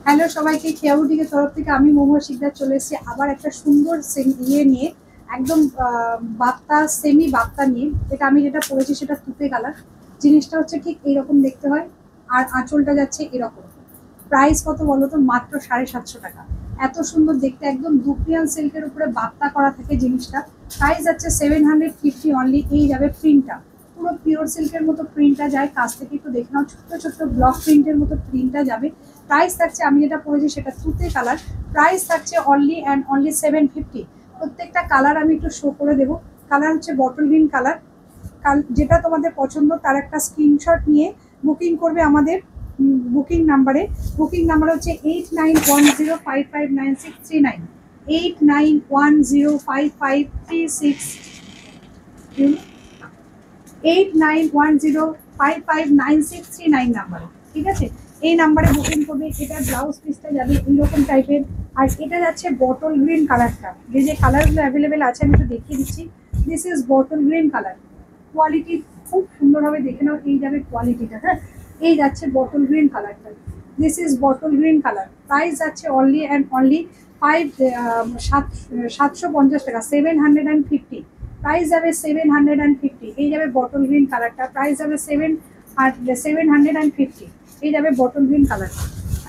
Hello সবাইকে, খেয়া বুটিকের তরফ থেকে আমি মোমো শিকদার চলে এসেছি আবার একটা সুন্দর নিয়ে একদম বাপ্তা সেমি বাপ্তা নিয়ে। যেটা পরেছি সেটা তুতে কালার। জিনিসটা হচ্ছে ঠিক এইরকম দেখতে হয়, আর আঁচলটা যাচ্ছে এরকম। প্রাইস কত বলো তো? মাত্র 750 টাকা। এত সুন্দর দেখতে, একদম দুপিয়ান সিল্কের উপরে বাপ্তা করা থাকে জিনিসটা। প্রাইস যাচ্ছে 750 অনলি। এই যাবে প্রিন্টটা, পুরো পিওর সিল্কের মতো প্রিন্টটা যায়। কাছ থেকে একটু দেখে নাও, ছোট্ট ছোট্ট ব্লক প্রিন্টের মতো প্রিন্টটা যাবে। প্রাইস থাকছে, আমি যেটা পরেছি সেটা তুতে কালার। প্রাইস থাকছে অনলি অ্যান্ড অনলি 750। প্রত্যেকটা কালার আমি একটু শো করে দেবো। কালার হচ্ছে বটল গ্রিন কালার। যেটা তোমাদের পছন্দ তার একটা স্ক্রিনশট নিয়ে বুকিং করবে আমাদের বুকিং নাম্বারে। বুকিং নাম্বার হচ্ছে 8910559639, 89105536, 8910559639 নাম্বারে। ঠিক আছে, এই নাম্বারে বুকিং করবে। এটা ব্লাউজ পিসটা যাবে এইরকম টাইপের, আর এটা যাচ্ছে বটল গ্রিন কালারটা। যে কালারগুলো অ্যাভেলেবেল আছে আমি একটু দেখিয়ে দিচ্ছি। This is bottle green colour. Quality খুব সুন্দরভাবে দেখে নাও, এই যাবে কোয়ালিটিটা। হ্যাঁ, এই যাচ্ছে বটল গ্রিন কালারটা। This is bottle green colour. Price যাচ্ছে অনলি অ্যান্ড অনলি 750 টাকা, 750। প্রাইস যাবে 750। এই যাবে বটল গ্রিন কালারটা। প্রাইস যাবে 750। এই যাবে বটল গ্রিন কালার।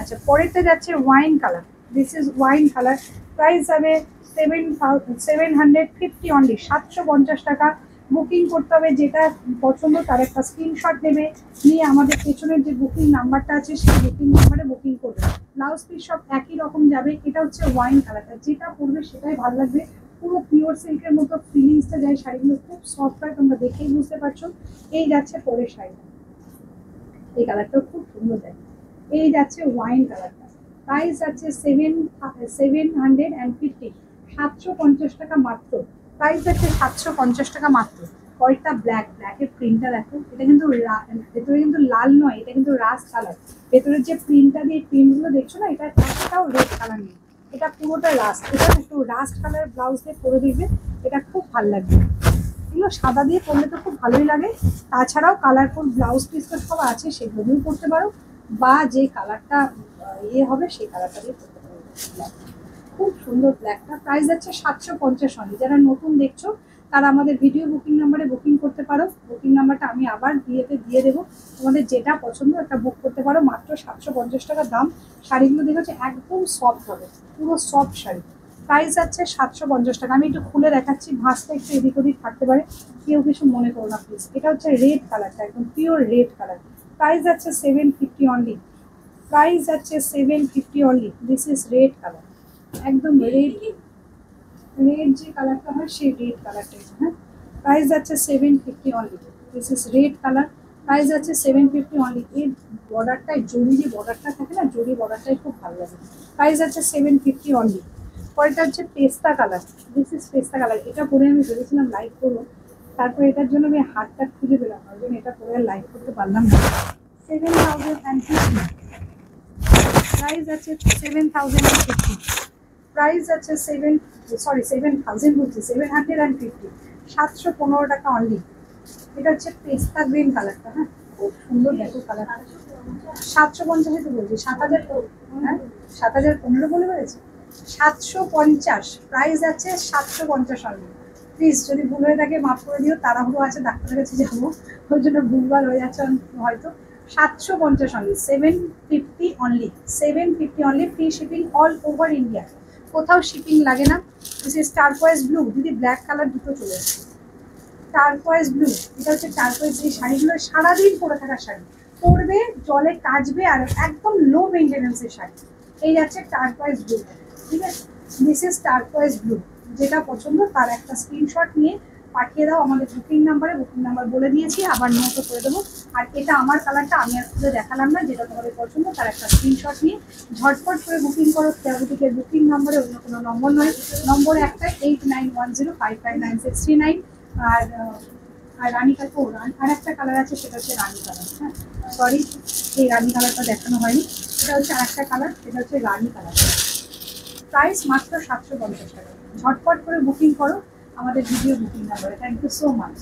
আচ্ছা, পরেরটা যাচ্ছে wine colour. This is wine colour. Price যাবে 750 অনলি, 750 টাকা। বুকিং করতে হবে, যেটা পছন্দ তার একটা স্ক্রিনশট নেবে, নিয়ে আমাদের পেছনের যে বুকিং নাম্বারটা আছে সেই বুকিং নাম্বারে বুকিং করবে। ব্লাউজ পিস সব একই রকম যাবে। এটা হচ্ছে ওয়াইন কালারটা, যেটা পরবে সেটাই ভালো লাগবে। পুরো পিওর সিল্কের মতো ফিলিংসটা যায়। শাড়িগুলো খুব সফট হয়, তোমরা দেখেই বুঝতে পারছো। এই যাচ্ছে পরের শাড়িটা, এই কালারটাও খুব সুন্দর দেয়। এই যাচ্ছে ওয়াইন কালারটা। প্রাইস যাচ্ছে 750, 750 টাকা মাত্র। প্রাইস যাচ্ছে 750 টাকা মাত্র। পরেরটা ব্ল্যাকের প্রিন্টটা দেখো। এটা কিন্তু ভেতরে কিন্তু লাল নয়, এটা কিন্তু রাস্ট কালার। ভেতরের যে প্রিন্টটা দিয়ে প্রিন্টগুলো দেখছো না, এটা একটাও রেড কালার নেই, এটা পুরোটা রাস্ট। এটা একটু রাস্ট কালার ব্লাউজ দিয়ে পরে দেখবে, এটা খুব ভালো লাগবে। এগুলো সাদা দিয়ে পরলে তো খুব ভালোই লাগে। তাছাড়াও কালারফুল ব্লাউজ পিস তো সব আছে, সেগুলো দিয়েও পরতে পারো, বা যে কালারটা হবে সেই কালারটা দিয়ে পরতে পারো। খুব সুন্দর ব্ল্যাকটা। প্রাইস যাচ্ছে 750 অনলি। যারা নতুন দেখছো তারা আমাদের ভিডিও বুকিং নাম্বারে বুকিং করতে পারো। বুকিং নাম্বারটা আমি আবার দিয়ে দেবো। তোমাদের যেটা পছন্দ একটা বুক করতে পারো। মাত্র 750 টাকা দাম। শাড়িগুলো দেখেছো একদম সফট হবে, পুরো সফট শাড়ি। প্রাইস যাচ্ছে 750 টাকা। আমি একটু খুলে দেখাচ্ছি, ভাঁজটা একটু এদিক ওদিক থাকতে পারে, কেউ কিছু মনে করো না প্লিজ। এটা হচ্ছে রেড কালারটা, একদম পিওর রেড কালার। প্রাইস যাচ্ছে 750 অনলি। প্রাইস যাচ্ছে 750 only. This is red colour, একদম রেড। রেড যে কালারটা হয় সেই রেড কালারটা। হ্যাঁ, প্রাইস যাচ্ছে 750 only. This is red colour. Price যাচ্ছে 750 অনলি। এই বর্ডারটাই, জরি যে বর্ডারটা থাকে না, জরি বর্ডারটাই খুব ভালো লাগে। প্রাইস যাচ্ছে 750 অনলি। পরেরটা হচ্ছে পেস্তা কালার। দিস ইজ পেস্তা কালার। এটা পরে আমি ভেবেছিলাম লাইভ করবো, তারপর এটার জন্য আমি হাতটা খুঁজে পেলাম, ওই জন্য এটা পরে আর লাইভ করতে পারলাম না। 7050। প্রাইস আছে 7050। প্রাইস আছে 7,000 বলছি, 750। 715 টাকা অনলি। এটা হচ্ছে পেস্তা গ্রিন কালারটা। হ্যাঁ, খুব সুন্দর দেখো কালারটা। 750 তো বলছি, 7,000। হ্যাঁ, 7,015 বলে বেড়েছে। 750। প্রাইস আছে 750 অনলি। প্লিজ যদি ভুল হয়ে থাকে মাফ করে দিও, তাড়াহুড়ো আছে, ডাক্তারের কাছে যাবো, ওই জন্য ভুলভাল হয়ে যাচ্ছে হয়তো। 750 only, 750 only, 750 only. Free shipping all over India, কোথাও শিপিং লাগে না। This is টার্কোয়েজ blue. দিদি ব্ল্যাক কালার দুটো চলে এসেছে। টার্কোয়েজ ব্লু, এটা হচ্ছে টার্কোয়েজ। এই শাড়িগুলো সারাদিন পরে থাকার শাড়ি, পরবে, জলে কাচবে, আর একদম লো মেনটেন্যান্সের শাড়ি। এই যাচ্ছে টার্কোয়েজ ব্লু। ঠিক আছে, দিস ইজ টার্কোয়েজ ব্লু। যেটা পছন্দ তার একটা স্ক্রিনশট নিয়ে পাঠিয়ে দাও আমাদের বুকিং নাম্বারে। বুকিং নাম্বার বলে দিয়েছি, আবার নোটও করে দেবো। আর এটা আমার কালারটা, আমি আর খুলে দেখালাম না। যেটা তোমাদের পছন্দ তার একটা স্ক্রিনশট নিয়ে ঝটপট করে বুকিং করো। বুটিকের বুকিং নাম্বারে অন্য কোনো নম্বর নয়, নম্বর একটা 8910559639। আর আর রানী কালার, আর একটা কালার আছে, সেটা হচ্ছে রানী কালার। হ্যাঁ, সরি, এই রানী কালারটা দেখানো হয়নি। এটা হচ্ছে আর একটা কালার, সেটা হচ্ছে রানী কালার। প্রাইস মাত্র 750 টাকা। ঝটপট করে বুকিং করো আমাদের ভিডিও বুকিং নাম্বারে। Thank you so much.